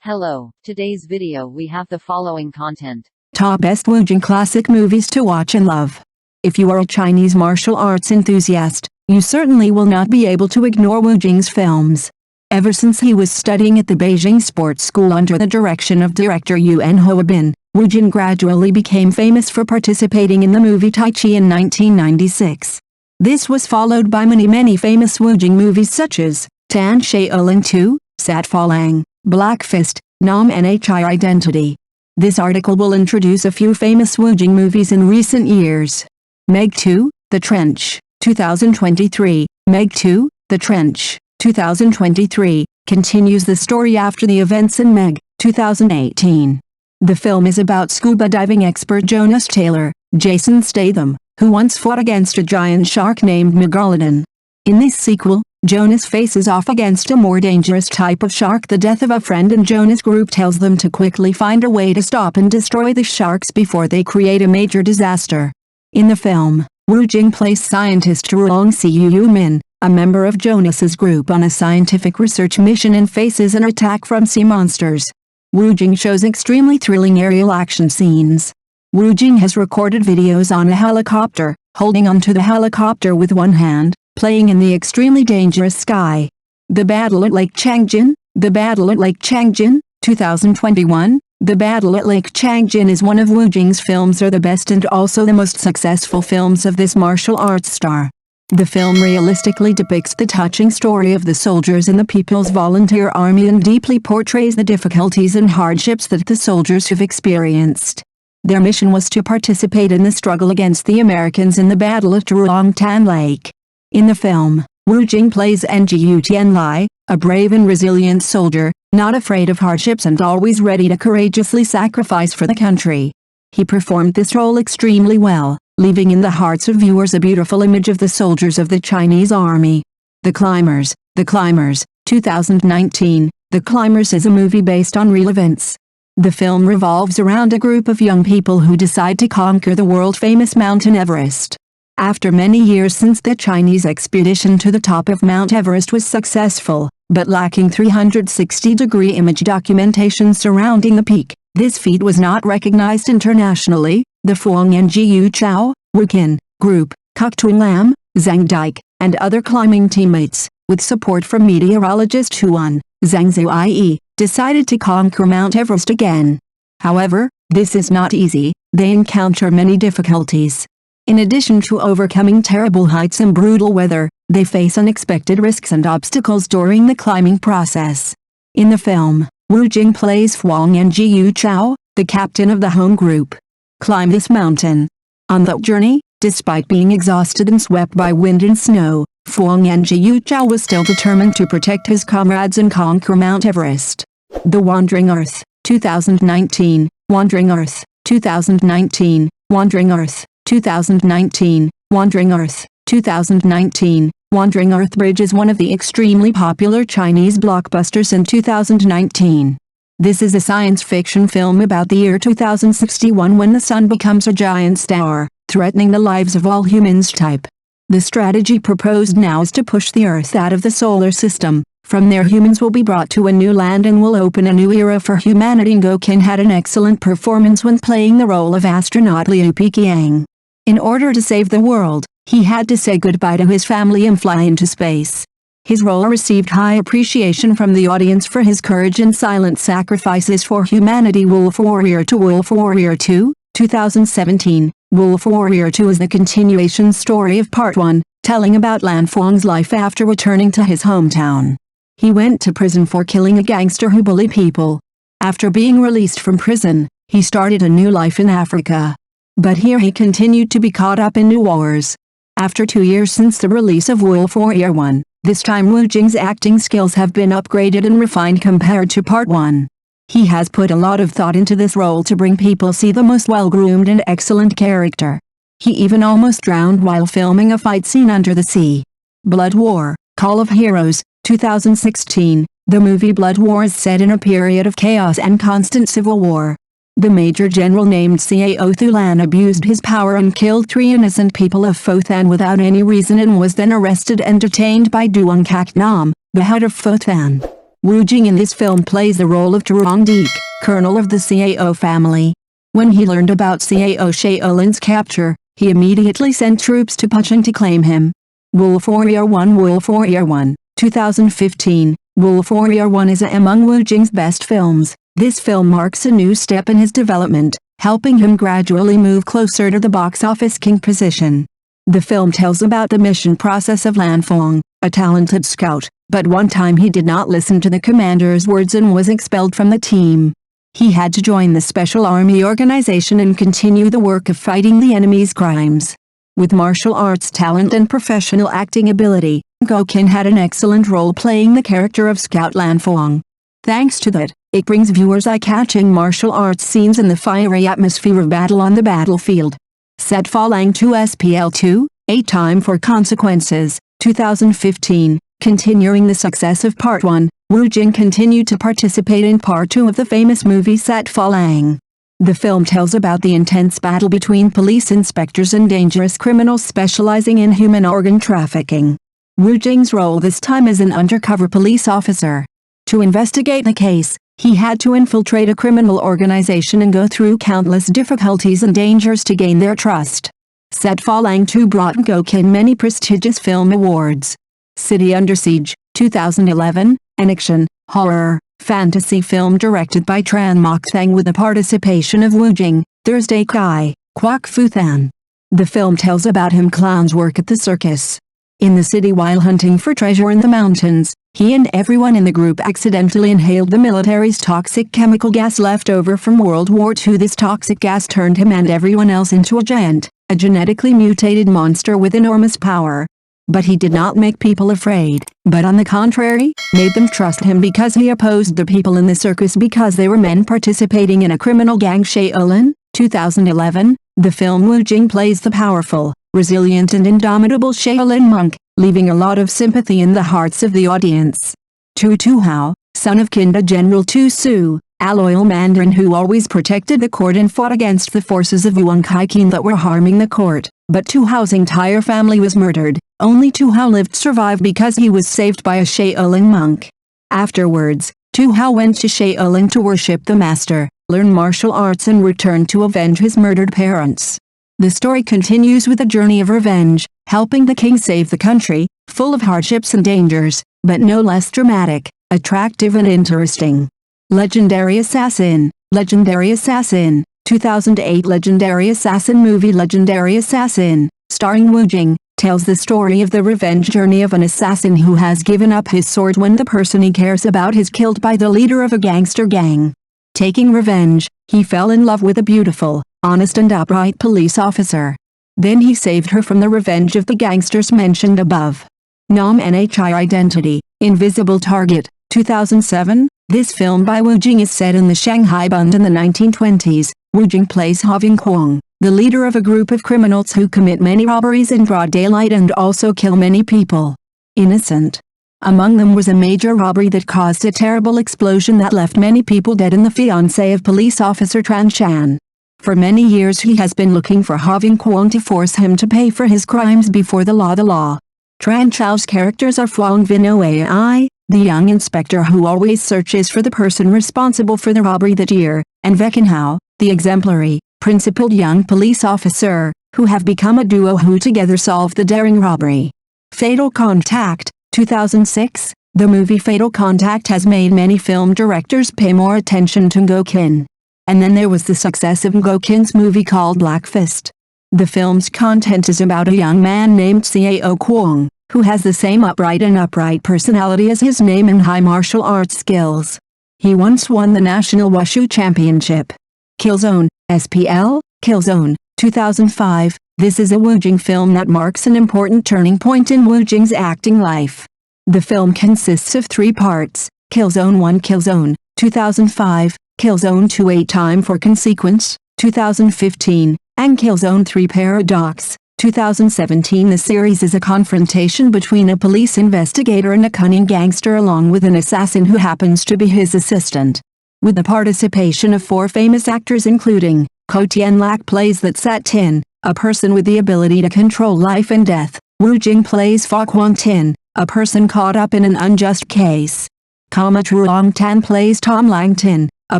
Hello, today's video we have the following content. Top best Wu Jing classic movies to watch and love. If you are a Chinese martial arts enthusiast, you certainly will not be able to ignore Wu Jing's films. Ever since he was studying at the Beijing Sports School under the direction of director Yuan Hoabin, Wu Jing gradually became famous for participating in the movie Tai Chi in 1996. This was followed by many famous Wu Jing movies such as Tan Shaolin 2, Sat Falang, Black Fist, Nam Nhi Identity. This article will introduce a few famous Wu Jing movies in recent years. Meg 2, The Trench, 2023. Meg 2, The Trench, 2023, continues the story after the events in Meg, 2018. The film is about scuba diving expert Jonas Taylor, Jason Statham, who once fought against a giant shark named Megalodon. In this sequel, Jonas faces off against a more dangerous type of shark. The death of a friend in Jonas' group tells them to quickly find a way to stop and destroy the sharks before they create a major disaster. In the film, Wu Jing plays scientist Ruong Siu Min, a member of Jonas's group on a scientific research mission and faces an attack from sea monsters. Wu Jing shows extremely thrilling aerial action scenes. Wu Jing has recorded videos on a helicopter, holding onto the helicopter with one hand, playing in the extremely dangerous sky. The Battle at Lake Changjin, The Battle at Lake Changjin, 2021. The Battle at Lake Changjin is one of Wu Jing's films are the best and also the most successful films of this martial arts star. The film realistically depicts the touching story of the soldiers in the People's Volunteer Army and deeply portrays the difficulties and hardships that the soldiers have experienced. Their mission was to participate in the struggle against the Americans in the battle at Ruong Tan Lake. In the film, Wu Jing plays Ngu Tianlai, a brave and resilient soldier, not afraid of hardships and always ready to courageously sacrifice for the country. He performed this role extremely well, leaving in the hearts of viewers a beautiful image of the soldiers of the Chinese army. The Climbers, 2019. The Climbers is a movie based on real events. The film revolves around a group of young people who decide to conquer the world-famous Mountain Everest. After many years since the Chinese expedition to the top of Mount Everest was successful, but lacking 360-degree image documentation surrounding the peak, this feat was not recognized internationally. The Fuang Ngu Chao, Wu Qin, group, Kuk Tuan Lam, Zhang Dike, and other climbing teammates, with support from meteorologist Huan, Zhang Zhuai, decided to conquer Mount Everest again. However, this is not easy. They encounter many difficulties. In addition to overcoming terrible heights and brutal weather, they face unexpected risks and obstacles during the climbing process. In the film, Wu Jing plays Fuang Ngu Chao, the captain of the home group. Climb this mountain. On that journey, despite being exhausted and swept by wind and snow, Fuang Ngu Chao was still determined to protect his comrades and conquer Mount Everest. The Wandering Earth, 2019. Wandering Earth, 2019. Wandering Earth, 2019. Wandering Earth, 2019. Wandering Earth Bridge is one of the extremely popular Chinese blockbusters in 2019. This is a science fiction film about the year 2061 when the sun becomes a giant star, threatening the lives of all humans type. The strategy proposed now is to push the Earth out of the solar system. From there humans will be brought to a new land and will open a new era for humanity. Ngo Kin had an excellent performance when playing the role of astronaut Liu Peqiang. In order to save the world, he had to say goodbye to his family and fly into space. His role received high appreciation from the audience for his courage and silent sacrifices for humanity. Wolf Warrior 2. Wolf Warrior 2, 2017. Wolf Warrior 2 is the continuation story of Part 1, telling about Lan Fuang's life after returning to his hometown. He went to prison for killing a gangster who bullied people. After being released from prison, he started a new life in Africa. But here he continued to be caught up in new wars. After 2 years since the release of Wolf Warrior 1, this time Wu Jing's acting skills have been upgraded and refined compared to Part 1. He has put a lot of thought into this role to bring people see the most well-groomed and excellent character. He even almost drowned while filming a fight scene under the sea. Blood War, Call of Heroes, 2016. The movie Blood War is set in a period of chaos and constant civil war. The Major General named Cao Thulan abused his power and killed 3 innocent people of Phothan without any reason and was then arrested and detained by Duong Kak Nam, the head of Phothan. Wu Jing in this film plays the role of Zhurong Dik, colonel of the Cao family. When he learned about Cao Shaolin's capture, he immediately sent troops to Pucheng to claim him. Wolf Warrior 1 Wolf Warrior 1, 2015. Wolf Warrior 1 is among Wu Jing's best films. This film marks a new step in his development, helping him gradually move closer to the box office king position. The film tells about the mission process of Lan Fong, a talented scout, but one time he did not listen to the commander's words and was expelled from the team. He had to join the Special Army Organization and continue the work of fighting the enemy's crimes. With martial arts talent and professional acting ability, Gokin had an excellent role playing the character of Scout Lan Fong. Thanks to that, it brings viewers eye-catching martial arts scenes and the fiery atmosphere of battle on the battlefield. Set Falang 2 SPL2, A Time for Consequences, 2015. Continuing the success of Part 1, Wu Jing continued to participate in Part 2 of the famous movie Set Falang. The film tells about the intense battle between police inspectors and dangerous criminals specializing in human organ trafficking. Wu Jing's role this time is an undercover police officer. To investigate the case, he had to infiltrate a criminal organization and go through countless difficulties and dangers to gain their trust. Set Falang 2 brought Gokin many prestigious film awards. City Under Siege, 2011, an action, horror, fantasy film directed by Tran Mok Thang with the participation of Wu Jing, Thursday Kai, Kwok Fu Than. The film tells about him clown's work at the circus. In the city while hunting for treasure in the mountains, he and everyone in the group accidentally inhaled the military's toxic chemical gas left over from World War II. This toxic gas turned him and everyone else into a giant, a genetically mutated monster with enormous power. But he did not make people afraid, but on the contrary, made them trust him because he opposed the people in the circus because they were men participating in a criminal gang. Shaolin, 2011, the film Wu Jing plays the powerful, resilient and indomitable Shaolin monk, leaving a lot of sympathy in the hearts of the audience. Tu Hao, son of Kinda General Tu Su, a loyal mandarin who always protected the court and fought against the forces of Yuan Kaikin that were harming the court, but Tu Hao's entire family was murdered. Only Tu Hao lived survived because he was saved by a Shaolin monk. Afterwards, Tu Hao went to Shaolin to worship the master, learn martial arts and return to avenge his murdered parents. The story continues with a journey of revenge, helping the king save the country, full of hardships and dangers, but no less dramatic, attractive and interesting. Legendary Assassin, 2008 Legendary Assassin movie. Legendary Assassin, starring Wu Jing, tells the story of the revenge journey of an assassin who has given up his sword when the person he cares about is killed by the leader of a gangster gang. Taking revenge, he fell in love with a beautiful, honest and upright police officer. Then he saved her from the revenge of the gangsters mentioned above. Nam Nhi Identity, Invisible Target, 2007. This film by Wu Jing is set in the Shanghai Bund in the 1920s. Wu Jing plays Having Kwong, the leader of a group of criminals who commit many robberies in broad daylight and also kill many people. Innocent. Among them was a major robbery that caused a terrible explosion that left many people dead and the fiancé of police officer Tran Shan. For many years he has been looking for Having Kwong to force him to pay for his crimes before the law. Tran Chao's characters are Huang Vinoai, the young inspector who always searches for the person responsible for the robbery that year, and Vekan Hao, the exemplary, principled young police officer, who have become a duo who together solve the daring robbery. Fatal Contact, 2006. The movie Fatal Contact has made many film directors pay more attention to Gokin. And then there was the success of Gokin's movie called Black Fist. The film's content is about a young man named Cao Kwong, who has the same upright personality as his name and high martial arts skills. He once won the National Wushu Championship. Killzone, SPL, Killzone, 2005. This is a Wu Jing film that marks an important turning point in Wu Jing's acting life. The film consists of 3 parts, Killzone 1 Killzone, 2005, Killzone 2 A Time for Consequence, 2015, and Killzone 3 Paradox, 2017. The series is a confrontation between a police investigator and a cunning gangster along with an assassin who happens to be his assistant. With the participation of 4 famous actors including, Ko Tien Lak plays That Sat Tin, a person with the ability to control life and death. Wu Jing plays Fa Quan Tin, a person caught up in an unjust case. Truong Tan plays Tom Langton, a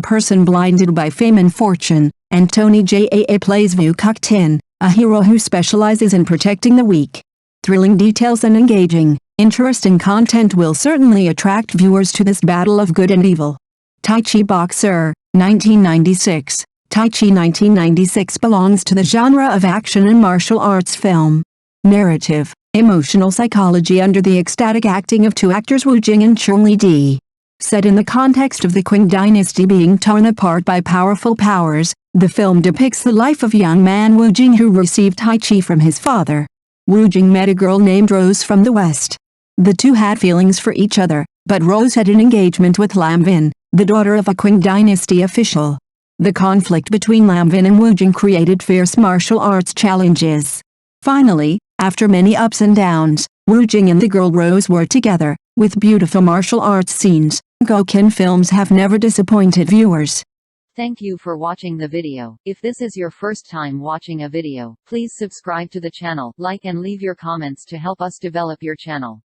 person blinded by fame and fortune, and Tony Jaa plays Vu Kuk Tin, a hero who specializes in protecting the weak. Thrilling details and engaging, interesting content will certainly attract viewers to this battle of good and evil. Tai Chi Boxer, 1996. Tai Chi 1996 belongs to the genre of action and martial arts film. Narrative, emotional psychology under the ecstatic acting of two actors Wu Jing and Chun Li. Set in the context of the Qing dynasty being torn apart by powerful powers, the film depicts the life of young man Wu Jing who received Tai Chi from his father. Wu Jing met a girl named Rose from the West. The two had feelings for each other, but Rose had an engagement with Lam Vin, the daughter of a Qing dynasty official. The conflict between Lam Vin and Wu Jing created fierce martial arts challenges. Finally, after many ups and downs, Wu Jing and the girl Rose were together, with beautiful martial arts scenes. Gokin films have never disappointed viewers. Thank you for watching the video. If this is your first time watching a video, please subscribe to the channel, like and leave your comments to help us develop your channel.